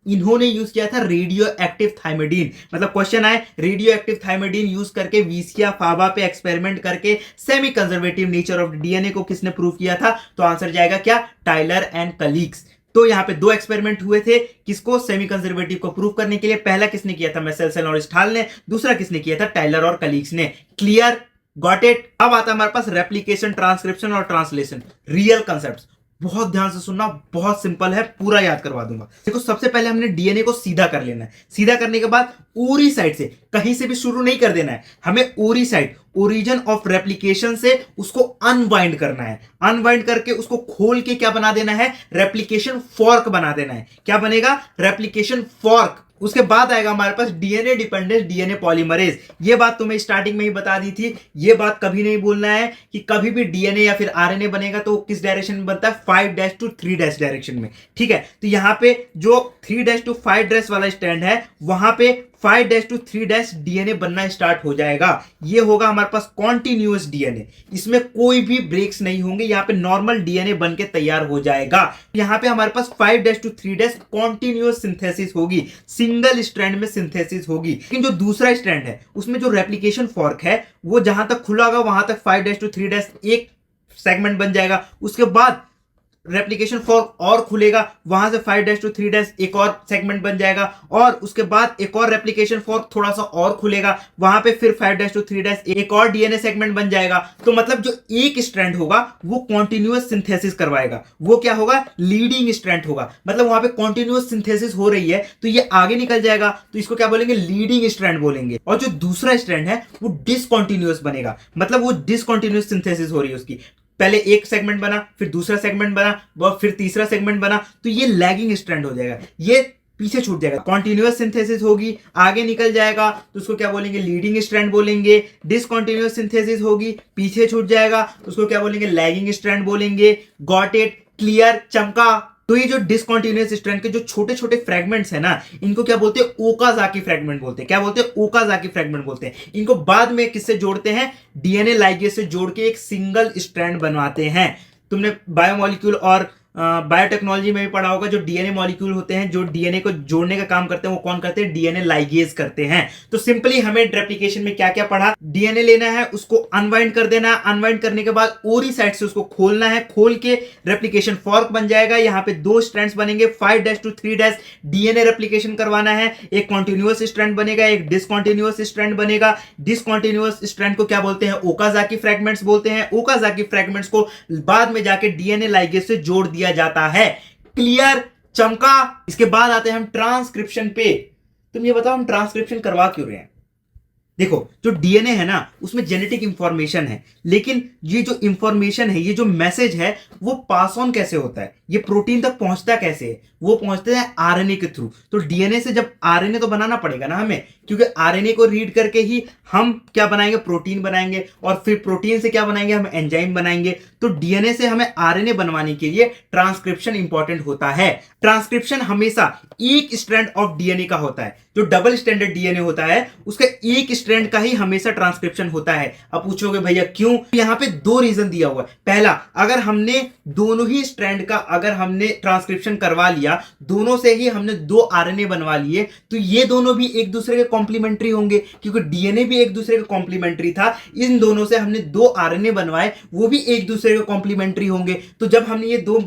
इन्होंने यूज किया था रेडियो एक्टिव थाइमिडीन। मतलब क्वेश्चन आए, रेडियो एक्टिव थाइमिडीन यूज करके विसिया फावा पे एक्सपेरिमेंट करके semi conservative nature of DNA को किसने प्रूव किया था, तो आंसर जाएगा क्या, टाइलर एंड कलीग्स। तो यहां पे दो एक्सपेरिमेंट हुए थे किसको, सेमी कंजर्वेटिव को प्रूव करने के लिए। पहला किसने किया था, मेसेल्सन और स्टाल ने, दूसरा किसने किया था, टाइलर और कलीग्स ने। Clear, got it. अब आता है हमारे पास रेप्लिकेशन, ट्रांसक्रिप्शन और ट्रांसलेशन, रियल कंसेप्ट्स। बहुत ध्यान से सुनना, बहुत सिंपल है, पूरा याद करवा दूंगा। देखो, सबसे पहले हमने डीएनए को सीधा कर लेना है, सीधा करने के बाद ओरी साइड से, कहीं से भी शुरू नहीं कर देना है, हमें ओरी साइड, ओरिजिन ऑफ रेप्लिकेशन से उसको अनवाइंड करना है। अनवाइंड करके उसको खोल के क्या बना देना है, रेप्लिकेशन फॉर्क बना देना है। क्या बनेगा, रेप्लिकेशन फॉर्क। उसके बाद आएगा हमारे पास डीएनए डिपेंडेंट डीएनए पॉलीमरेज। ये बात तुम्हें स्टार्टिंग में ही बता दी थी, ये बात कभी नहीं भूलना है कि कभी भी डीएनए या फिर आरएनए बनेगा तो किस डायरेक्शन में बनता है, 5' to 3' डायरेक्शन में। ठीक है, तो यहां पे जो 3' to 5' वाला स्टैंड है वहां पे 5' to 3' डीएनए बनना स्टार्ट हो जाएगा। ये होगा हमारे पास कॉन्टिन्यूअस डीएनए, इसमें कोई भी ब्रेक्स नहीं होंगे, यहाँ पे नॉर्मल डीएनए बन के तैयार हो जाएगा। यहाँ पे हमारे पास 5' to 3' कॉन्टिन्यूअस सिंथेसिस होगी, सिंगल स्ट्रैंड में सिंथेसिस होगी। लेकिन जो दूसरा स्ट्रैंड है उसमें जो रेप्लिकेशन फॉर्क है वो जहां तक खुला होगा वहां तक 5' to 3' एक सेगमेंट बन जाएगा। उसके बाद रेप्लिकेशन फॉर्क और खुलेगा, वहां से 5' to 3' एक और सेगमेंट बन जाएगा, और उसके बाद एक और रेप्लिकेशन फॉर्क थोड़ा सा और खुलेगा, वहां पे फिर 5' to 3' एक और डीएनए सेगमेंट बन जाएगा। तो मतलब जो एक स्ट्रैंड होगा वो कॉन्टिन्यूअस सिंथेसिस करवाएगा, वो क्या होगा, लीडिंग स्ट्रैंड होगा। मतलब वहां पे कॉन्टिन्यूअस सिंथेसिस हो रही है तो ये आगे निकल जाएगा, तो इसको क्या बोलेंगे, लीडिंग स्ट्रैंड बोलेंगे। और जो दूसरा स्ट्रैंड है वो डिसकॉन्टिन्यूअस बनेगा, मतलब वो डिसकॉन्टिन्यूअस सिंथेसिस हो रही है उसकी, पहले एक सेगमेंट बना, फिर दूसरा सेगमेंट बना, फिर तीसरा सेगमेंट बना, तो ये लैगिंग स्ट्रैंड हो जाएगा, ये पीछे छूट जाएगा। कॉन्टिन्यूअस सिंथेसिस होगी, आगे निकल जाएगा तो उसको क्या बोलेंगे, लीडिंग स्ट्रैंड बोलेंगे। डिसकॉन्टिन्यूअस सिंथेसिस होगी, पीछे छूट जाएगा तो उसको क्या बोलेंगे, लैगिंग स्ट्रैंड बोलेंगे। गॉट इट, क्लियर, चमका। तो ये जो डिसकॉन्टिन्यूअस स्ट्रैंड के जो छोटे छोटे फ्रेगमेंट्स है ना, इनको क्या बोलते हैं, ओकाजाकी फ्रेगमेंट बोलते हैं। क्या बोलते हैं, ओकाजाकी फ्रेगमेंट बोलते हैं। इनको बाद में किससे जोड़ते हैं, डीएनए लाइगेज से जोड़ के एक सिंगल स्ट्रैंड बनवाते हैं। तुमने बायोमोलिक्यूल और बायोटेक्नोलॉजी में भी पढ़ा होगा, जो डीएनए मॉलिक्यूल होते हैं जो डीएनए को जोड़ने का काम करते हैं वो कौन करते हैं? डीएनए लाइगेज करते हैं। तो सिंपली हमें रेप्लिकेशन में क्या क्या पढ़ा? डीएनए लेना है, उसको अनवाइंड कर देना है, अनवाइंड करने के बाद ओरी साइड से उसको खोलना है, खोल के रेप्लिकेशन फॉर्क बन जाएगा, यहाँ पे 2 स्ट्रैंड्स बनेंगे, 5' to 3' डीएनए रेप्लिकेशन करवाना है, एक कॉन्टिन्यूअस स्ट्रैंड बनेगा, एक डिसकॉन्टिन्यूअस स्ट्रैंड बनेगा। डिसकॉन्टिन्यूअस स्ट्रैंड को क्या बोलते हैं? ओकाजाकी फ्रैगमेंट्स बोलते हैं। ओकाजाकी फ्रैगमेंट्स को बाद में जाके डीएनए लाइगेज से जोड़ दिया जाता है। क्लियर? चमका? इसके बाद आते हैं हम ट्रांसक्रिप्शन पे। तुम ये बताओ हम ट्रांसक्रिप्शन करवा क्यों रहे हैं? देखो, जो डीएनए है ना उसमें जेनेटिक इंफॉर्मेशन है, लेकिन ये जो इंफॉर्मेशन है, ये जो मैसेज है, वो पास ऑन कैसे होता है? ये प्रोटीन तक पहुंचता कैसे है? वो पहुंचते हैं आरएनए के थ्रू। तो डीएनए से जब आरएनए तो बनाना पड़ेगा ना हमें, क्योंकि आरएनए को रीड करके ही हम क्या बनाएंगे? प्रोटीन बनाएंगे, और फिर प्रोटीन से क्या बनाएंगे? हम एंजाइम बनाएंगे। तो डीएनए से हमें आरएनए बनवाने के लिए ट्रांसक्रिप्शन इंपॉर्टेंट होता है। ट्रांसक्रिप्शन हमेशा एक स्ट्रैंड ऑफ डीएनए का होता है। जो डबल स्टैंडर्ड डीएनए होता है उसका एक स्ट्रैंड का ही हमेशा ट्रांसक्रिप्शन होता है। अब पूछोगे भैया क्यों? यहाँ पे 2 रीजन दिया हुआ है। पहला, अगर हमने दोनों ही स्ट्रैंड का अगर हमने ट्रांसक्रिप्शन करवा लिया, दोनों से ही हमने 2 आरएनए बनवा लिए, तो ये दोनों भी एक दूसरे के कॉम्प्लीमेंट्री होंगे, क्योंकि डीएनए भी एक दूसरे के कॉम्प्लीमेंट्री था। इन दोनों से हमने 2 आरएनए बनवाए, वो भी एक दूसरे के कॉम्प्लीमेंट्री होंगे। तो जब हमने ये 2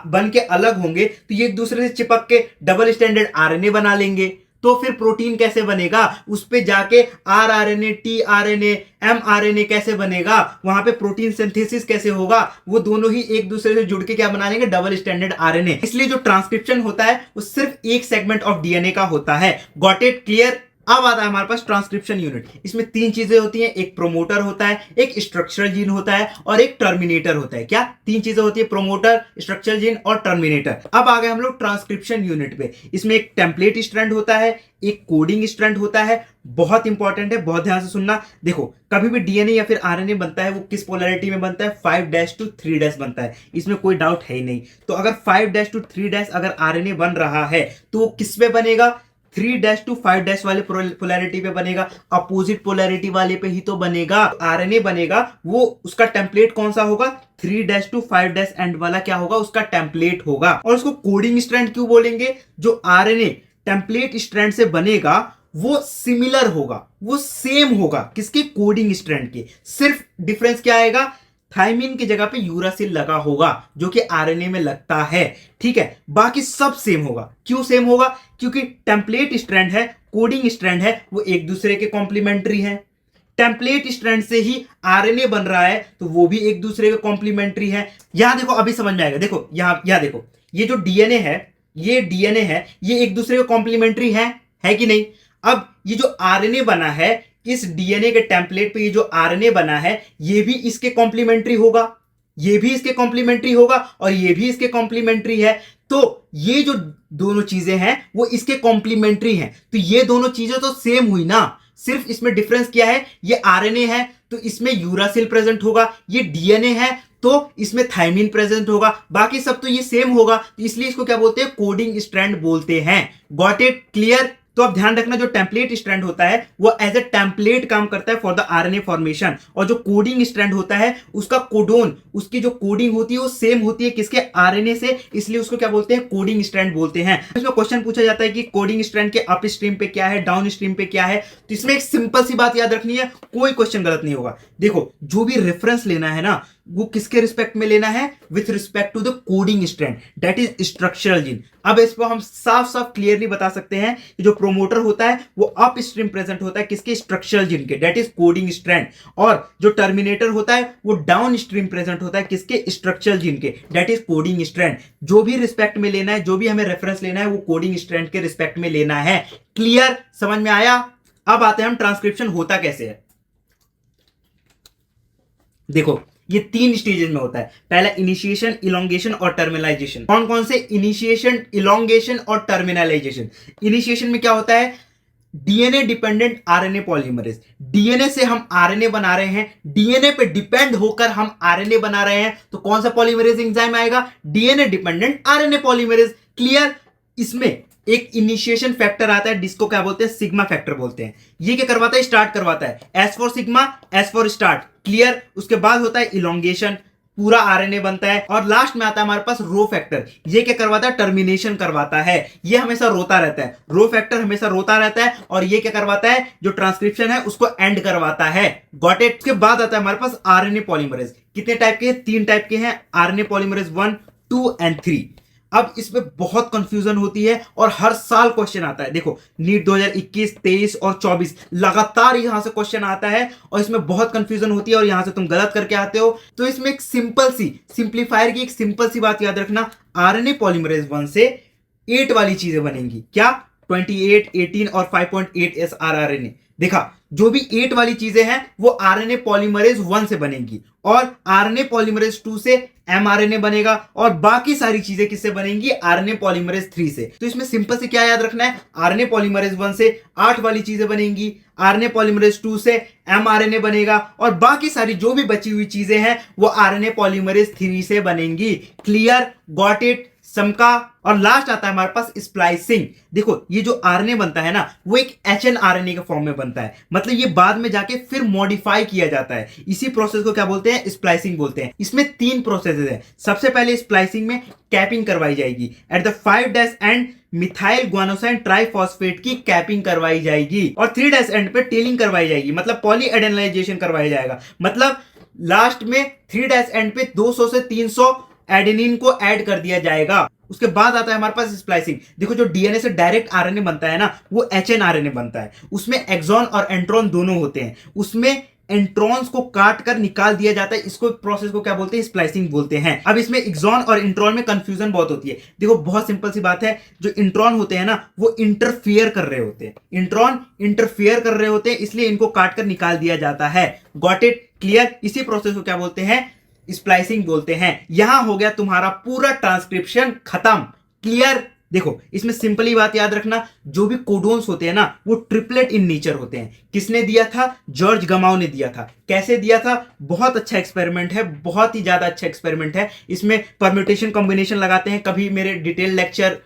बन के अलग होंगे तो ये एक दूसरे से चिपक के डबल स्टैंडर्ड आरएनए बना लेंगे। तो फिर प्रोटीन कैसे बनेगा? उस पे जाके आरआरएनए, टीआरएनए, एमआरएनए कैसे बनेगा? वहां पे प्रोटीन सिंथेसिस कैसे होगा? वो दोनों ही एक दूसरे से जुड़ के क्या बना लेंगे? Double standard RNA. इसलिए जो ट्रांसक्रिप्शन होता है वो सिर्फ एक सेगमेंट ऑफ डीएनए का होता है। Got it? क्लियर? अब आता है हमारे पास ट्रांसक्रिप्शन यूनिट। इसमें 3 चीजें होती हैं, एक प्रोमोटर होता है, एक स्ट्रक्चरल जीन होता है, और एक टर्मिनेटर होता है। क्या 3 चीजें होती है? प्रोमोटर, स्ट्रक्चरल जीन और टर्मिनेटर। अब आ गए हम लोग ट्रांसक्रिप्शन यूनिट पे। इसमें एक टेम्पलेट स्ट्रैंड होता है, एक कोडिंग स्ट्रैंड होता है। बहुत इंपॉर्टेंट है, बहुत ध्यान से सुनना। देखो, कभी भी डीएनए या फिर आरएनए बनता है वो किस पोलैरिटी में बनता है? 5' to 3' बनता है। इसमें कोई डाउट है ही नहीं। तो अगर 5' to 3' अगर आरएनए बन रहा है तो वो किस पे बनेगा? 3' to 5' वाले पोलैरिटी पे बनेगा। अपोजिट पोलैरिटी वाले पे ही तो बनेगा। आरएनए बनेगा, वो उसका टेम्पलेट कौन सा होगा? 3' to 5' एंड वाला क्या होगा? उसका टेम्पलेट होगा। और उसको कोडिंग स्ट्रैंड क्यों बोलेंगे? जो आरएनए टेम्पलेट स्ट्रैंड से बनेगा वो सिमिलर होगा, वो सेम होगा किसके? कोडिंग स्ट्रैंड के। सिर्फ डिफरेंस क्या आएगा? थाइमिन की जगह पे यूरासिल लगा होगा, जो कि आरएनए में लगता है। ठीक है, बाकी सब सेम होगा। क्यों सेम होगा? क्योंकि टेम्पलेट स्ट्रैंड है, कोडिंग स्ट्रैंड है, वो एक दूसरे के कॉम्प्लीमेंट्री है। टेम्पलेट स्ट्रैंड से ही आरएनए बन रहा है तो वो भी एक दूसरे के कॉम्प्लीमेंट्री है। यहां देखो, अभी समझ में आएगा। देखो यहां देखो, ये जो डीएनए है, ये डीएनए है, ये एक दूसरे के कॉम्प्लीमेंट्री है कि नहीं? अब ये जो आरएनए बना है, इस डीएनए के टेम्पलेट पे ये जो आरएनए बना है, ये भी इसके कॉम्प्लीमेंट्री होगा, ये भी इसके कॉम्प्लीमेंट्री होगा, और ये भी इसके कॉम्प्लीमेंट्री है। तो ये जो दोनों चीजें हैं वो इसके कॉम्प्लीमेंट्री हैं। तो ये दोनों चीजें तो सेम हुई ना। सिर्फ इसमें डिफरेंस क्या है? ये आरएनए है तो इसमें यूरासिल प्रेजेंट होगा, ये डीएनए है तो इसमें थाइमिन प्रेजेंट होगा। बाकी सब तो ये सेम होगा, तो इसलिए इसको क्या बोलते हैं? कोडिंग स्ट्रैंड बोलते हैं। Got it? क्लियर? तो अब ध्यान रखना, जो टेम्पलेट स्ट्रैंड होता है वो एज ए टेम्पलेट काम करता है फॉर द आरएनए फॉर्मेशन, और जो कोडिंग स्ट्रैंड होता है उसका कोडोन, उसकी जो कोडिंग होती है वो सेम होती है किसके? आरएनए से। इसलिए उसको क्या बोलते हैं? कोडिंग स्ट्रैंड बोलते हैं। इसमें क्वेश्चन पूछा जाता है कि कोडिंग स्ट्रैंड के अप स्ट्रीम पे क्या है, डाउन स्ट्रीम पे क्या है। तो इसमें एक सिंपल सी बात याद रखनी है, कोई क्वेश्चन गलत नहीं होगा। देखो, जो भी रेफरेंस लेना है ना वो किसके रिस्पेक्ट में लेना है? With respect to the coding strand, that is structural gene. अब इस पर हम साफ साफ क्लियरली बता सकते हैं कि जो प्रोमोटर होता है वो अप स्ट्रीम प्रेजेंट होता है किसके? स्ट्रक्चरल जीन के, दैट इज कोडिंग स्ट्रैंड। और जो टर्मिनेटर होता है वो डाउन स्ट्रीम प्रेजेंट होता है किसके? स्ट्रक्चरल जीन के, दैट इज कोडिंग स्ट्रैंड। जो भी रिस्पेक्ट में लेना है, जो भी हमें रेफरेंस लेना है, वो कोडिंग स्ट्रैंड के रिस्पेक्ट में लेना है। क्लियर? समझ में आया? अब आते हैं हम ट्रांसक्रिप्शन होता कैसे है। देखो, ये 3 स्टेजेस में होता है। पहला इनिशिएशन, इलोंगेशन और टर्मिनलाइजेशन। कौन कौन से? इनिशिएशन, इलोंगेशन और टर्मिनलाइजेशन। इनिशिएशन में क्या होता है? DNA dependent RNA polymerase. DNA से हम आरएनए बना रहे हैं, डीएनए पे डिपेंड होकर हम आरएनए बना रहे हैं, तो कौन सा पॉलीमरेज एंजाइम आएगा? DNA dependent RNA polymerase. Clear? इसमें एक इनिशिएशन फैक्टर आता है जिसको क्या बोलते हैं? सिग्मा फैक्टर बोलते हैं। ये क्या करवाता है? स्टार्ट करवाता है। S for sigma, S for start. Clear? उसके बाद होता है इलोंगेशन। पूरा आरएनए बनता है। और लास्ट में आता है हमारे पास रो फैक्टर। ये क्या करवाता है? टर्मिनेशन करवाता है। ये हमेशा रोता रहता है, रो फैक्टर हमेशा रोता रहता है। और ये क्या करवाता है? जो ट्रांसक्रिप्शन है उसको एंड करवाता है। Got it? उसके बाद आता है हमारे पास आरएनए पॉलीमरेज। कितने टाइप के हैं? 3 टाइप के हैं, आरएनए पॉलीमरेज 1, 2 एंड 3। अब इसमें बहुत कंफ्यूजन होती है और हर साल क्वेश्चन आता है। देखो नीट 2021, 23 और 24 लगातार यहां से क्वेश्चन आता है और इसमें बहुत कंफ्यूजन होती है और यहां से तुम गलत करके आते हो। तो इसमें एक सिंपल सी सिंप्लीफायर की एक सिंपल सी बात याद रखना, आरएनए पॉलीमरेज 1 से 8 वाली चीजें बनेंगी। क्या? 28, 18 और 5.8 एस आरआरएनए। देखा, जो भी 8 वाली चीजें हैं वो आरएनए पॉलीमरेज 1 से बनेंगी और आरएनए पॉलीमरेज 2 से एमआरएनए बनेगा और बाकी सारी चीजें किससे बनेंगी? आरएनए पॉलीमरेज 3 से। तो इसमें सिंपल से क्या याद रखना है? आरएनए पॉलीमरेज 1 से 8 वाली चीजें बनेंगी, आरएनए पॉलीमरेज 2 से एमआरएनए बनेगा और बाकी सारी जो भी बची हुई चीजें हैं वो आरएनए पॉलीमरेज 3 से बनेंगी। क्लियर? Got it? समका? और लास्ट आता है हमारे पास स्प्लाइसिंग। देखो ये जो आरएनए बनता है ना वो एक एचएनआरएनए के फॉर्म में बनता है, मतलब ये बाद में जाके फिर मॉडिफाई किया जाता है। इसी प्रोसेस को क्या बोलते हैं? स्प्लाइसिंग बोलते हैं। इसमें 3 प्रोसेसेस है। सबसे पहले स्प्लाइसिंग में कैपिंग करवाई जाएगी, at the 5' and methyl guanosine triphosphate की कैपिंग करवाई जाएगी और 3' एंड पे टेलिंग करवाई जाएगी, मतलब पॉलीएडेनालाइजेशन करवाया जाएगा। मतलब लास्ट में 3' एंड पे 200 से 300 एडेनिन को ऐड कर दिया जाएगा। उसके बाद आता है हमारे पास स्प्लाइसिंग। देखो जो डीएनए से डायरेक्ट आरएनए बनता है ना वो एचएनआरएनए बनता है। उसमें एक्सॉन और एंट्रॉन दोनों होते हैं। उसमें एंट्रॉन्स को काट कर निकाल दिया जाता है। इसको प्रोसेस को क्या बोलते हैं? स्प्लाइसिंग बोलते हैं। अब इसमें एक्सॉन और इंट्रॉन में कंफ्यूजन बहुत होती है। देखो बहुत सिंपल सी बात है, जो इंट्रॉन होते हैं ना वो इंटरफियर कर रहे होते हैं, इंट्रॉन इंटरफियर कर रहे होते हैं, इसलिए इनको काट कर निकाल दिया जाता है। Got it? क्लियर? इसी प्रोसेस को क्या बोलते हैं? स्प्लाइसिंग बोलते हैं। यहां हो गया तुम्हारा पूरा ट्रांसक्रिप्शन खत्म। क्लियर? देखो इसमें सिंपली बात याद रखना, जो भी कोडोन्स होते हैं ना वो ट्रिपलेट इन नेचर होते हैं। किसने दिया था? जॉर्ज गमाओ ने दिया था। कैसे दिया था? बहुत अच्छा एक्सपेरिमेंट है, बहुत ही ज्यादा अच्छा एक्सपेरिमेंट है। इसमें परम्यूटेशन कॉम्बिनेशन लगाते हैं। कभी मेरे डिटेल लेक्चर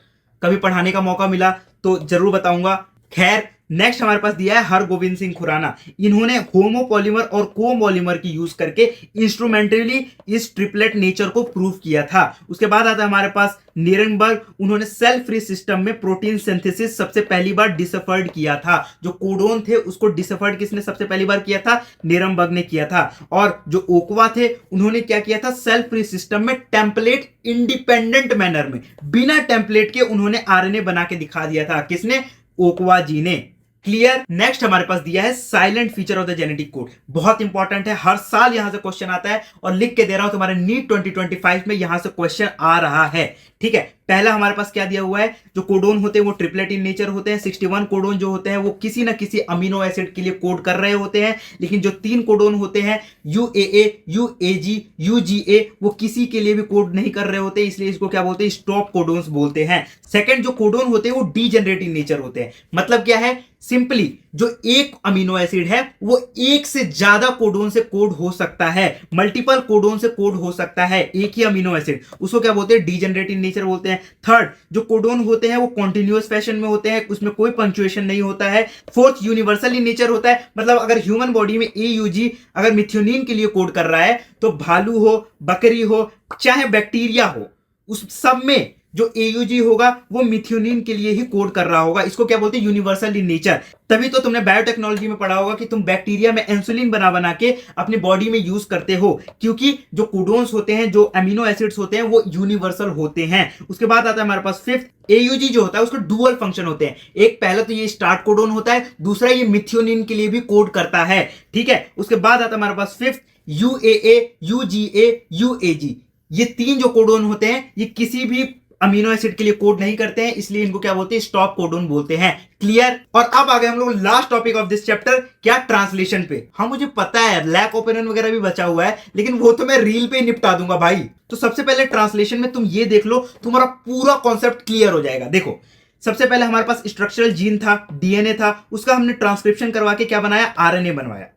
कभी पढ़ाने का मौका मिला तो जरूर बताऊंगा। खैर नेक्स्ट हमारे पास दिया है हरगोविंद सिंह खुराना। इन्होंने होमोपॉलीमर और कोमोपॉलीमर की यूज करके इंस्ट्रूमेंटली इस ट्रिपलेट नेचर को प्रूव किया था। उसके बाद आता है हमारे पास नीरेनबर्ग। उन्होंने सेल फ्री सिस्टम में प्रोटीन सिंथेसिस सबसे पहली बार डिसफर्ड किया था। जो कोडोन थे उसको डिसफर्ड किसने सबसे पहली बार किया था? नीरेनबर्ग ने किया था। और जो ओकवा थे उन्होंने क्या किया था? सेल फ्री सिस्टम में टेम्पलेट इंडिपेंडेंट मैनर में बिना टेम्पलेट के उन्होंने आरएनए बना के दिखा दिया था। किसने? ओकवा जी ने। क्लियर? नेक्स्ट हमारे पास दिया है silent feature of the genetic code. बहुत इंपॉर्टेंट है, हर साल यहां से क्वेश्चन आता है और लिख के दे रहा हूं तुम्हारे नीट 2025 में यहां से क्वेश्चन आ रहा है। ठीक है, पहला हमारे पास क्या दिया हुआ है? जो कोडोन होते हैं वो ट्रिपलेट इन नेचर होते हैं। 61 कोडोन जो होते हैं वो किसी ना किसी अमीनो एसिड के लिए कोड कर रहे होते हैं, लेकिन जो 3 कोडोन होते हैं UAA, UAG, UGA वो किसी के लिए भी कोड नहीं कर रहे होते, इसलिए इसको क्या बोलते हैं? स्टॉप कोडोन्स बोलते हैं। सेकंड जो कोडोन होते हैं वो डीजेनरेट इन नेचर होते हैं। मतलब क्या है? सिंपली जो एक अमीनो एसिड है वो एक से ज्यादा कोडोन से कोड हो सकता है, मल्टीपल कोडोन से कोड हो सकता है एक ही अमीनो एसिड, उसको क्या बोलते हैं? डीजेनरेट इन नेचर बोलते हैं। थर्ड जो कोडोन होते हैं वो कॉन्टिन्यूअस फैशन में होते हैं, उसमें कोई पंक्चुएशन नहीं होता है। फोर्थ यूनिवर्सल इन नेचर होता है, मतलब अगर ह्यूमन बॉडी में AUG अगर मिथ्योनिन के लिए कोड कर रहा है तो भालू हो, बकरी हो, चाहे बैक्टीरिया हो, उस सब में जो AUG होगा वो मिथ्योनिन के लिए ही कोड कर रहा होगा। इसको क्या बोलते हैं? Universal in nature. तभी तो तुमने बायोटेक्नोलॉजी में पढ़ा होगा कि तुम बैक्टीरिया में इंसुलिन बना बना के अपनी बॉडी में यूज करते हो, क्योंकि जो कोडोन्स होते हैं, जो अमीनो एसिड्स होते हैं वो यूनिवर्सल होते हैं। उसके बाद आता है हमारे पास फिफ्थ AUG जो होता है उसको डुअल फंक्शन होते हैं। एक पहला तो ये स्टार्ट कोडोन होता है, दूसरा ये मिथ्योनिन के लिए भी कोड करता है। ठीक है, उसके बाद आता है हमारे पास फिफ्थ UAA, UGA, UAG। ये 3 जो कोडोन होते हैं ये किसी भी अमीनो एसिड के लिए कोड नहीं करते हैं, इसलिए इनको क्या बोलते हैं? स्टॉप कोडोन बोलते हैं। क्लियर? और अब आ गए हम लोग last topic of this chapter, क्या? ट्रांसलेशन पे। हाँ मुझे पता है लैक ओपिनियन वगैरह भी बचा हुआ है, लेकिन वो तो मैं रील पे निपटा दूंगा भाई। तो सबसे पहले ट्रांसलेशन में तुम ये देख लो, तुम्हारा पूरा कॉन्सेप्ट क्लियर हो जाएगा। देखो सबसे पहले हमारे पास स्ट्रक्चरल जीन था, DNA था, उसका हमने ट्रांसक्रिप्शन करवा के क्या बनाया? RNA बनवाया।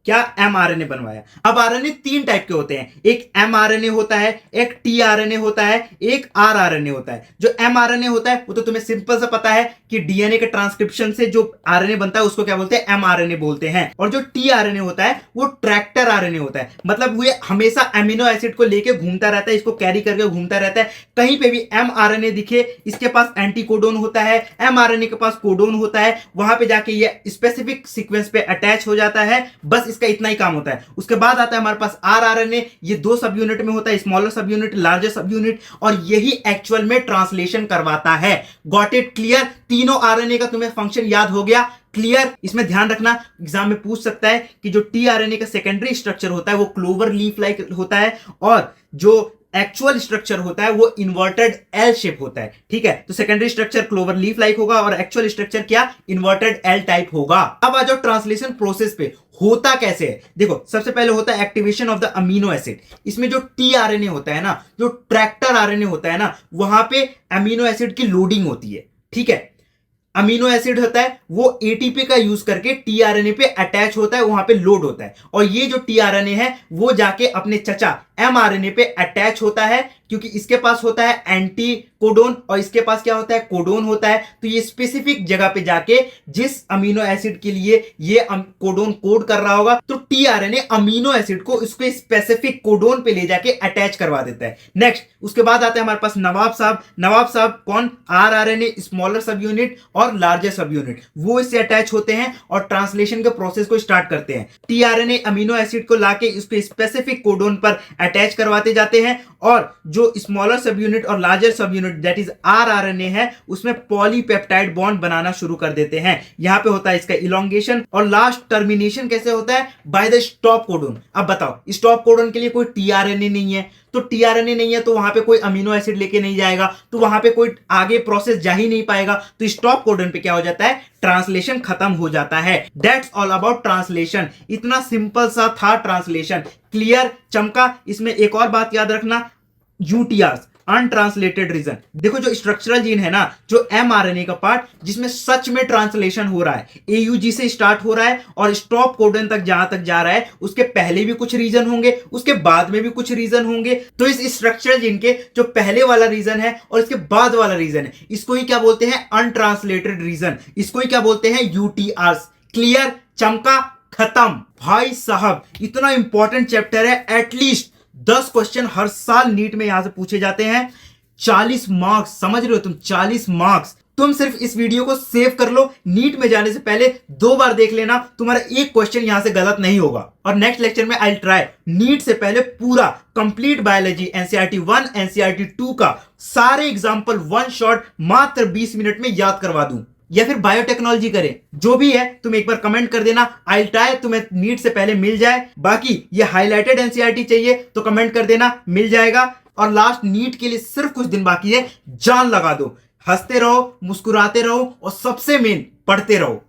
क्या mRNA बनवाया। अब आरएनए 3 टाइप के होते हैं, एक mRNA होता है, एक tRNA होता है, एक rRNA होता है। जो mRNA होता है वो तो तुम्हें सिंपल सा पता है कि डीएनए के ट्रांसक्रिप्शन से जो आरएनए बनता है उसको क्या बोलते हैं, mRNA बोलते हैं। और जो tRNA होता है वो ट्रैक्टर आरएनए होता है, मतलब वो हमेशा अमीनो एसिड को लेके घूमता रहता है, इसको कैरी करके घूमता रहता है। कहीं पे भी mRNA दिखे इसके पास एंटीकोडोन होता है, mRNA के पास कोडोन होता है, वहां पे जाके ये स्पेसिफिक सीक्वेंस पे अटैच हो जाता है, बस इसका इतना ही काम होता है। उसके बाद आता है हमारे पास rRNA, ये 2 सब यूनिट में होता है, स्मॉलर सब यूनिट, लार्जर सब यूनिट, और यही एक्चुअल में ट्रांसलेशन करवाता है। Got it clear? तीनों आरएनए का तुम्हें फंक्शन याद हो गया? क्लियर? इसमें ध्यान रखना, एग्जाम में पूछ सकता है कि जो टीआरएनए का सेकेंडरी स्ट्रक्चर होता है वो क्लोवर लीफ लाइक होता है, और जो एक्चुअल स्ट्रक्चर होता है वो इन्वर्टेड एल शेप होता है। ठीक है, तो secondary structure clover leaf like होगा और एक्चुअल स्ट्रक्चर क्या, इन्वर्टेड एल टाइप होगा। अब आ जाओ ट्रांसलेशन प्रोसेस पे, होता कैसे है। देखो, सबसे पहले होता है activation of the amino acid. इसमें जो टीआरएनए होता है ना, जो ट्रैक्टर आरएनए होता है ना, वहां पे अमीनो एसिड की लोडिंग होती है। ठीक है, अमीनो एसिड होता है वो एटीपी का यूज करके टीआरएनए पे अटैच होता है, वहां पे लोड होता है, और ये जो टीआरएनए है वो जाके अपने चचा एमआरएनए पे अटैच होता है, क्योंकि इसके पास होता है एंटी कोडोन और इसके पास क्या होता है, कोडोन होता है। तो ये स्पेसिफिक जगह पे जाके जिस अमीनो एसिड के लिए ये कोडोन कोड कर रहा होगा, तो टीआरएनए अमीनो एसिड को इसके स्पेसिफिक कोडोन पे ले जाके अटैच करवा देता है। नेक्स्ट, उसके बाद आता है हमारे पास नवाब साहब। नवाब साहब कौन, आरआरएनए स्मॉलर सब यूनिट और लार्जर सब यूनिट, वो इससे अटैच होते हैं और ट्रांसलेशन के प्रोसेस को स्टार्ट करते हैं। टीआरएनए अमीनो एसिड को लाके इसके स्पेसिफिक कोडोन पर अटैच करवाते जाते हैं, और जो स्मॉलर सब यूनिट और लार्जर सब यूनिट दैट इज आरआरएनए है, उसमें पॉलीपेप्टाइड बॉन्ड बनाना शुरू कर देते हैं। यहां पे होता है इसका इलोंगेशन, और लास्ट टर्मिनेशन कैसे होता है, बाय द स्टॉप कोडोन। अब बताओ, स्टॉप कोडोन के लिए कोई टीआरएनए नहीं है, तो टीआरएनए नहीं है तो वहां पे कोई अमीनो एसिड लेके नहीं जाएगा, तो वहां पे कोई आगे प्रोसेस जा ही नहीं पाएगा। तो स्टॉप कोडन पे क्या हो जाता है, ट्रांसलेशन खत्म हो जाता है। That's all about translation. इतना सिंपल सा था ट्रांसलेशन। क्लियर? चमका? इसमें एक और बात याद रखना, यूटीआर, अनट्रांसलेटेड रीजन। देखो, जो स्ट्रक्चरल जीन है ना, जो एमआरएनए का पार्ट जिसमें सच में ट्रांसलेशन हो रहा है, एयूजी से स्टार्ट हो रहा है और स्टॉप कोडन तक जहां तक जा रहा है, उसके पहले भी कुछ रीजन होंगे, उसके बाद में भी कुछ रीजन होंगे। तो इस स्ट्रक्चरल जीन के जो पहले वाला रीजन है और इसके बाद वाला रीजन है, इसको ही क्या बोलते हैं, अनट्रांसलेटेड रीजन। इसको ही क्या बोलते हैं, यूटीआर्स। क्लियर? चमका? खत्म। भाई साहब, इतना इंपॉर्टेंट चैप्टर है, एटलीस्ट 10 क्वेश्चन हर साल नीट में यहां से पूछे जाते हैं। 40 मार्क्स, समझ रहे हो तुम, 40 मार्क्स। तुम सिर्फ इस वीडियो को सेव कर लो, नीट में जाने से पहले 2 बार देख लेना, तुम्हारा एक क्वेश्चन यहां से गलत नहीं होगा। और नेक्स्ट लेक्चर में आई ट्राई नीट से पहले पूरा कंप्लीट बायोलॉजी एनसीईआरटी 1 एनसीईआरटी 2 का सारे एग्जांपल वन शॉट मात्र 20 मिनट में याद करवा दूं, या फिर बायोटेक्नोलॉजी करें, जो भी है तुम एक बार कमेंट कर देना। आई ट्राई तुम्हें नीट से पहले मिल जाए। बाकी ये हाईलाइटेड एनसीईआरटी चाहिए तो कमेंट कर देना, मिल जाएगा। और लास्ट नीट के लिए सिर्फ कुछ दिन बाकी है, जान लगा दो। हंसते रहो, मुस्कुराते रहो, और सबसे मेन पढ़ते रहो।